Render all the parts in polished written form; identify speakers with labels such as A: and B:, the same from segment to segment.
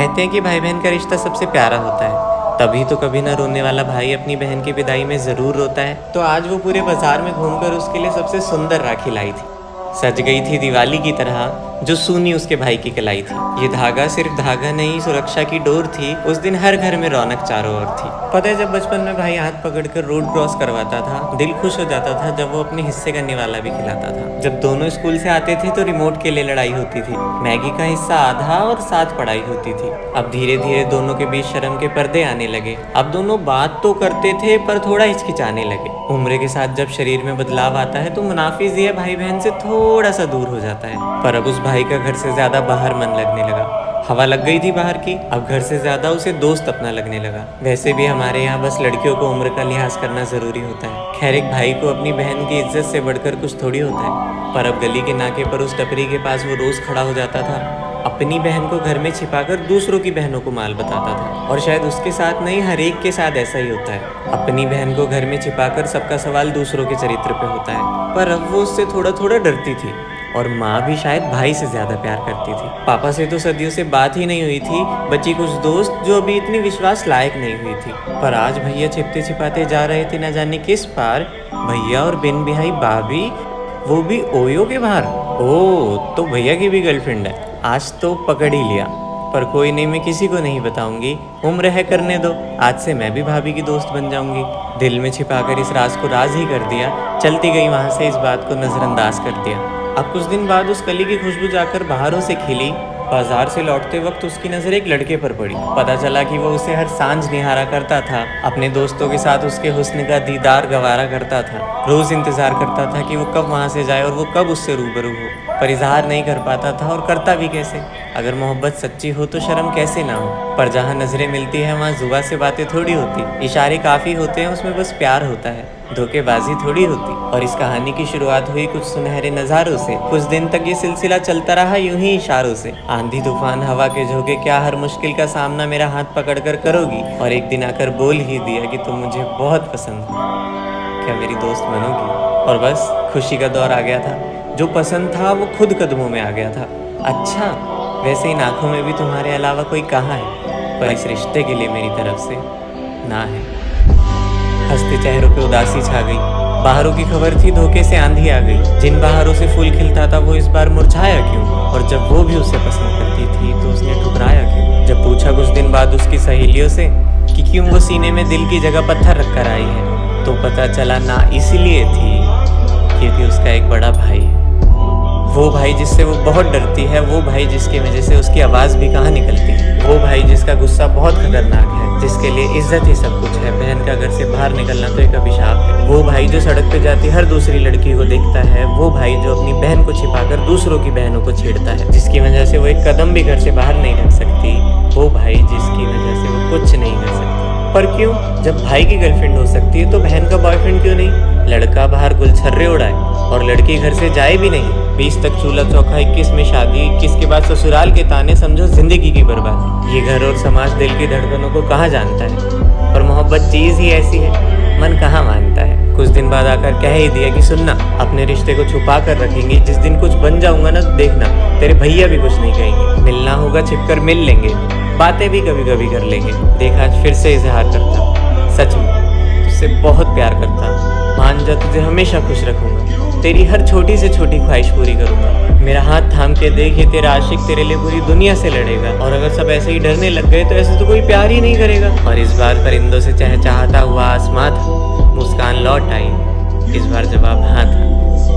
A: कहते हैं कि भाई बहन का रिश्ता सबसे प्यारा होता है, तभी तो कभी ना रोने वाला भाई अपनी बहन की विदाई में जरूर रोता है। तो आज वो पूरे बाजार में घूमकर उसके लिए सबसे सुंदर राखी लाई थी। सज गई थी दिवाली की तरह, जो सूनी उसके भाई की कलाई थी। ये धागा सिर्फ धागा नहीं, सुरक्षा की डोर थी। उस दिन हर घर में रौनक चारों ओर थी। पता है, जब बचपन में भाई हाथ पकड़कर रोड क्रॉस करवाता था, दिल खुश हो जाता था जब वो अपने हिस्से का निवाला भी खिलाता था। जब दोनों स्कूल से आते थे तो रिमोट के लिए लड़ाई होती थी। मैगी का हिस्सा आधा और साथ पढ़ाई होती थी। अब धीरे धीरे दोनों के बीच शर्म के पर्दे आने लगे। अब दोनों बात तो करते थे पर थोड़ा हिचकिचाने लगे। उम्र के साथ जब शरीर में बदलाव आता है तो मुनाफिज़िया भाई बहन से थोड़ा सा दूर हो जाता है। पर अब उस भाई का घर से ज्यादा बाहर मन लगने लगा। हवा लग गई थी बाहर की, अब घर से ज्यादा उसे दोस्त अपना लगने लगा। वैसे भी हमारे यहाँ बस लड़कियों को उम्र का लिहाज करना जरूरी होता है। खैर, एक भाई को अपनी बहन की इज्जत से बढ़कर कुछ थोड़ी होता है। पर अब गली के नाके पर उस टपरी के पास वो रोज खड़ा हो जाता था। अपनी बहन को घर में छिपाकर दूसरों की बहनों को माल बताता था। और शायद उसके साथ नहीं, हर एक के साथ ऐसा ही होता है। अपनी बहन को घर में छिपाकर सबका सवाल दूसरों के चरित्र पे होता है। पर अब वो उससे थोड़ा थोड़ा डरती थी। और माँ भी शायद भाई से ज्यादा प्यार करती थी। पापा से तो सदियों से बात ही नहीं हुई थी। बची कुछ दोस्त जो अभी इतनी विश्वास लायक नहीं हुई थी। पर आज भैया छिपते छिपाते जा रहे थे न जाने किस पार। भैया और बिन बिहाई भाभी, वो भी ओयो के बाहर। ओ, तो भैया की भी गर्लफ्रेंड है। आज तो पकड़ ही लिया। पर कोई नहीं, मैं किसी को नहीं बताऊंगी। उम्र है, करने दो। आज से मैं भी भाभी की दोस्त बन जाऊंगी। दिल में छिपाकर इस राज को राज ही कर दिया। चलती गई वहां से, इस बात को नजरअंदाज कर दिया। अब कुछ दिन बाद उस कली की खुशबू जाकर बाहरों से खिली। बाजार से लौटते वक्त उसकी नजर एक लड़के पर पड़ी। पता चला कि वो उसे हर सांझ निहारा करता था। अपने दोस्तों के साथ उसके हुस्न का दीदार गवारा करता था। रोज इंतजार करता था कि वो कब वहां से जाए और वो कब उससे रूबरू हो। पर इजहार नहीं कर पाता था, और करता भी कैसे। अगर मोहब्बत सच्ची हो तो शर्म कैसे ना हो। पर जहाँ नजरें मिलती है वहाँ जुबान से बातें थोड़ी होती। इशारे काफी होते हैं, उसमें बस प्यार होता है, धोखेबाजी थोड़ी होती। और इस कहानी की शुरुआत हुई कुछ सुनहरे नज़ारों से। कुछ दिन तक ये सिलसिला चलता रहा यूं ही इशारों से। आंधी तूफान हवा के झोंके, क्या हर मुश्किल का सामना मेरा हाथ पकड़कर करोगी। और एक दिन आकर बोल ही दिया कि तुम मुझे बहुत पसंद हो, क्या मेरी दोस्त बनोगी। और बस खुशी का दौर आ गया था। जो पसंद था वो खुद कदमों में आ गया था। अच्छा, वैसे इन आंखों में भी तुम्हारे अलावा कोई कहाँ है। पर इस रिश्ते के लिए मेरी तरफ से ना है। हंसते चेहरों पे उदासी छा गई। बाहरों की खबर थी, धोखे से आंधी आ गई। जिन बाहरों से फूल खिलता था वो इस बार मुरझाया क्यों। और जब वो भी उसे पसंद करती थी तो उसने ठुकराया क्यों। जब पूछा कुछ दिन बाद उसकी सहेलियों से कि क्यों वो सीने में दिल की जगह पत्थर रखकर आई है, तो पता चला ना इसलिए थी, क्योंकि उसका एक बड़ा भाई है। वो भाई जिससे वो बहुत डरती है। वो भाई जिसकी वजह से उसकी आवाज़ भी कहाँ निकलती है। वो भाई जिसका गुस्सा बहुत खतरनाक है, जिसके लिए इज्जत ही सब कुछ है। बहन का घर से बाहर निकलना तो एक अभिशाप है। वो भाई जो सड़क पे जाती हर दूसरी लड़की को देखता है। वो भाई जो अपनी बहन को छिपाकर दूसरों की बहनों को छेड़ता है, जिसकी वजह से वो एक कदम भी घर से बाहर नहीं रख सकती। वो भाई जिसकी वजह से वो कुछ नहीं कर सकती। पर क्यों? जब भाई की गर्लफ्रेंड हो सकती है तो बहन का बॉयफ्रेंड क्यों नहीं। लड़का बाहर गुलछर्रे उड़ाए और लड़की घर से जाए भी नहीं। 20 तक चूल्हा चौका, 21 में शादी, 21 के बाद ससुराल के ताने, समझो जिंदगी की बर्बादी। ये घर और समाज दिल की धड़कनों को कहाँ जानता है। पर मोहब्बत चीज ही ऐसी है, मन कहाँ मानता है। कुछ दिन बाद आकर कह ही दिया कि सुनना, अपने रिश्ते को छुपा कर रखेंगे। जिस दिन कुछ बन जाऊंगा ना, देखना तेरे भैया भी कुछ नहीं कहेंगे। मिलना होगा छिपकर मिल लेंगे, बातें भी कभी कभी कर लेंगे। देखा, आज फिर से इजहार करता, सच में तुझसे बहुत प्यार करता। मान जा, तुझे हमेशा खुश रखूंगा। तेरी हर छोटी से छोटी ख्वाहिश पूरी करूंगा। मेरा हाथ थाम के देख, ये तेरा आशिक तेरे लिए पूरी दुनिया से लड़ेगा। और अगर सब ऐसे ही डरने लग गए तो ऐसे तो कोई प्यार ही नहीं करेगा। और इस बार परिंदों से चहचहाता हुआ आसमां था, मुस्कान लौट आई। इस बार जवाब हाँ था।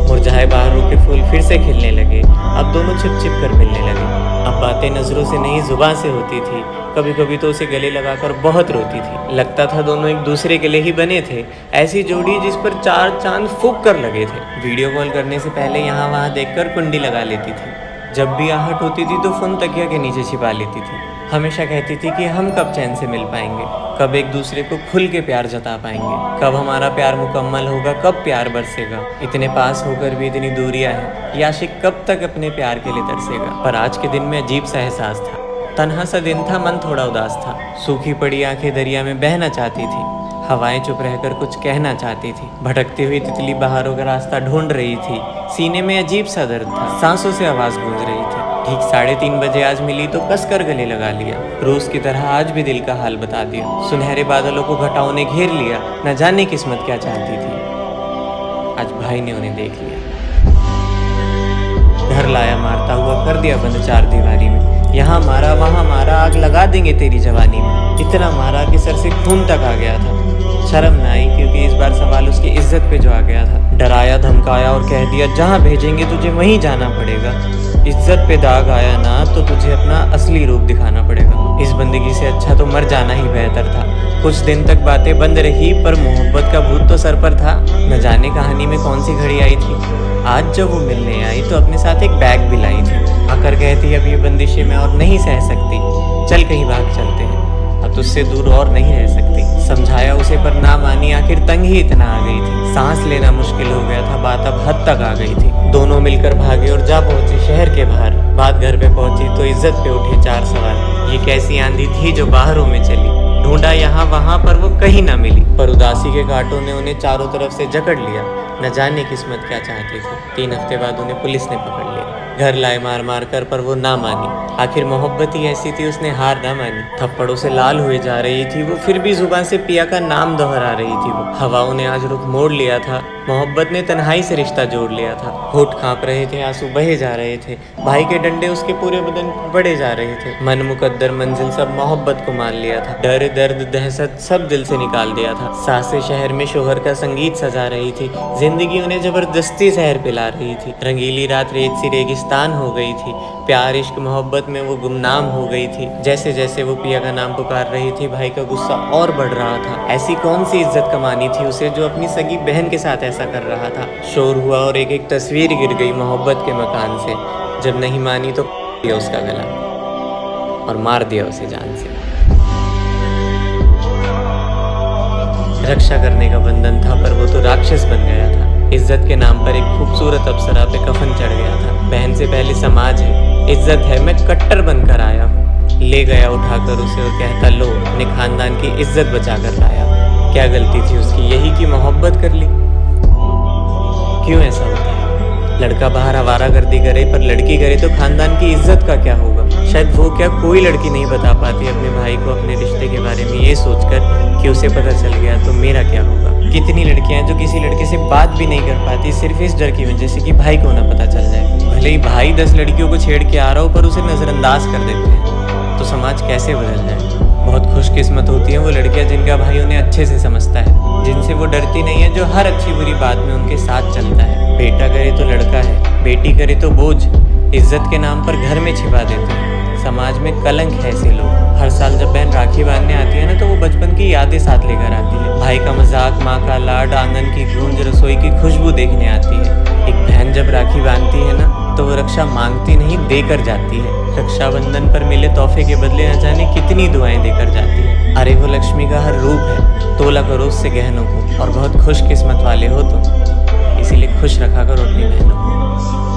A: मुरझाए बाहरों के फूल फिर से खिलने लगे। अब दोनों छिप छिप कर मिलने लगे। अब बातें नजरों से नहीं, जुबान से होती थी। कभी कभी तो उसे गले लगाकर बहुत रोती थी। लगता था दोनों एक दूसरे के लिए ही बने थे। ऐसी जोड़ी जिस पर 4 चांद फूंक कर लगे थे। वीडियो कॉल करने से पहले यहाँ वहाँ देखकर कुंडी लगा लेती थी। जब भी आहट होती थी तो फोन तकिया के नीचे छिपा लेती थी। हमेशा कहती थी कि हम कब चैन से मिल पाएंगे, कब एक दूसरे को खुल के प्यार जता पाएंगे, कब हमारा प्यार मुकम्मल होगा, कब प्यार बरसेगा। इतने पास होकर भी इतनी दूरियां हैं, ये आशिक कब तक अपने प्यार के लिए तरसेगा। पर आज के दिन में अजीब सा एहसास था। तन्हा सा दिन था, मन थोड़ा उदास था। सूखी पड़ी आंखें दरिया में बहना चाहती थी। हवाएं चुप रहकर कुछ कहना चाहती थी। भटकती हुई तितली बहारों का रास्ता ढूंढ रही थी। सीने में अजीब सा दर्द था, सांसों से आवाज गूंज रही थी। ठीक 3:30 बजे आज मिली तो कसकर गले लगा लिया। रोज की तरह आज भी दिल का हाल बता दिया। सुनहरे बादलों को घटाओं ने घेर लिया, न जाने किस्मत क्या चाहती थी। आज भाई ने उन्हें देख लिया। घर लाया मारता हुआ, कर दिया बंद 4 दीवारी में। यहाँ मारा वहाँ मारा, आग लगा देंगे तेरी जवानी में। इतना मारा कि सर से खून तक आ गया था। शर्म न आई क्योंकि इस बार सवाल उसकी इज्जत पे जो आ गया था। डराया धमकाया और कह दिया जहाँ भेजेंगे तुझे वहीं जाना पड़ेगा। इज्जत पे दाग आया ना तो तुझे अपना असली रूप दिखाना पड़ेगा। इस बंदगी से अच्छा तो मर जाना ही बेहतर था। कुछ दिन तक बातें बंद रही पर मोहब्बत का भूत तो सर पर था। न जाने कहानी में कौन सी घड़ी आई थी। आज जब वो मिलने आई तो अपने साथ एक बैग भी लाई थी। आकर कहती अब ये बंदिशें मैं और नहीं सह सकती, चल कहीं भाग चलते हैं, अब तुझसे दूर और नहीं रह सकती। समझाया उसे पर ना मानी, आखिर तंग ही इतना आ गई थी। सांस लेना मुश्किल हो गया था, बात अब हद तक आ गई थी। दोनों मिलकर भागे और जा पहुंचे शहर के बाहर। बात घर पे पहुंची तो इज्जत पे उठे 4 सवाल। ये कैसी आंधी थी जो बाहरों में चली। ढूंढा यहाँ वहाँ पर वो कहीं ना मिली। पर उदासी के कांटों ने उन्हें चारों तरफ से जकड़ लिया। न जाने किस्मत क्या चाहती थी। 3 हफ्ते बाद उन्हें पुलिस ने पकड़ लिया। घर लाए मार मार कर पर वो ना मानी। आखिर मोहब्बत ही ऐसी थी, उसने हार ना मानी। थप्पड़ों से लाल हुए जा रही थी वो, फिर भी जुबान से पिया का नाम दोहरा रही थी वो। हवाओं ने आज रुख मोड़ लिया था, मोहब्बत ने तन्हाई से रिश्ता जोड़ लिया था। होठ कांप रहे थे, आंसू बहे जा रहे थे। भाई के डंडे उसके पूरे बदन बढ़े जा रहे थे। मन मुकद्दर मंजिल सब मोहब्बत को मान लिया था। डर दर्द दहशत सब दिल से निकाल दिया था। सासें शहर में शोहर का संगीत सजा रही थी। जिंदगी उन्हें जबरदस्ती जहर पिला रही थी। रंगीली रात रेत सी रेगिस्तान हो गई थी। प्यार इश्क मोहब्बत में वो गुमनाम हो गई थी। जैसे जैसे वो पिया का नाम पुकार रही थी, भाई का गुस्सा और बढ़ रहा था। ऐसी कौन सी इज्जत कमानी थी उसे जो अपनी सगी बहन के साथ ऐसा कर रहा था। शोर हुआ और एक एक तस्वीर गिर गई मोहब्बत के मकान से। जब नहीं मानी तो दिया उसका गला और मार दिया उसे जान से। रक्षा करने का बंधन था पर वो तो राक्षस बन गया था। इज्जत के नाम पर एक खूबसूरत अप्सरा पे कफन चढ़ गया था। बहन से पहले समाज है, इज्जत है, मैं कट्टर बनकर आया हूँ। ले गया उठाकर उसे और कहता लो अपने खानदान की इज्जत बचा कर लाया। क्या गलती थी उसकी, यही की मोहब्बत कर ली। क्यों ऐसा होता है? लड़का बाहर आवारागर्दी करे पर लड़की करे तो खानदान की इज्जत का क्या होगा। शायद वो क्या कोई लड़की नहीं बता पाती अपने भाई को अपने रिश्ते के बारे में, ये सोचकर कि उसे पता चल गया तो मेरा क्या होगा। कितनी लड़कियां हैं जो किसी लड़के से बात भी नहीं कर पाती सिर्फ इस डर की वजह से कि भाई को ना पता चल जाए। भले ही भाई 10 लड़कियों को छेड़ के आ रहा हो पर उसे नजरअंदाज कर देते हैं, तो समाज कैसे बदल जाए। बहुत खुशकिस्मत होती हैं वो लड़कियां जिनका भाई उन्हें अच्छे से समझता है, जिनसे वो डरती नहीं है, जो हर अच्छी बुरी बात में उनके साथ चलता है। बेटा करे तो लड़का है, बेटी करे तो बोझ, इज्जत के नाम पर घर में छिपा देते हैं। समाज में कलंक है ऐसे लोग। हर साल जब बहन राखी बांधने आती है ना तो वो बचपन की यादें साथ लेकर आती है। भाई का मजाक, माँ का लाड, आंगन की गूंज, रसोई की खुशबू देखने आती है। एक बहन जब राखी बांधती है ना तो वो रक्षा मांगती नहीं, देकर जाती है। रक्षाबंधन पर मिले तोहफे के बदले न जाने कितनी दुआएं देकर जाती है। अरे वो लक्ष्मी का हर रूप है, तोला करो उससे गहनों को। और बहुत खुश किस्मत वाले हो तुम, इसीलिए खुश रखा करो अपनी बहनों को।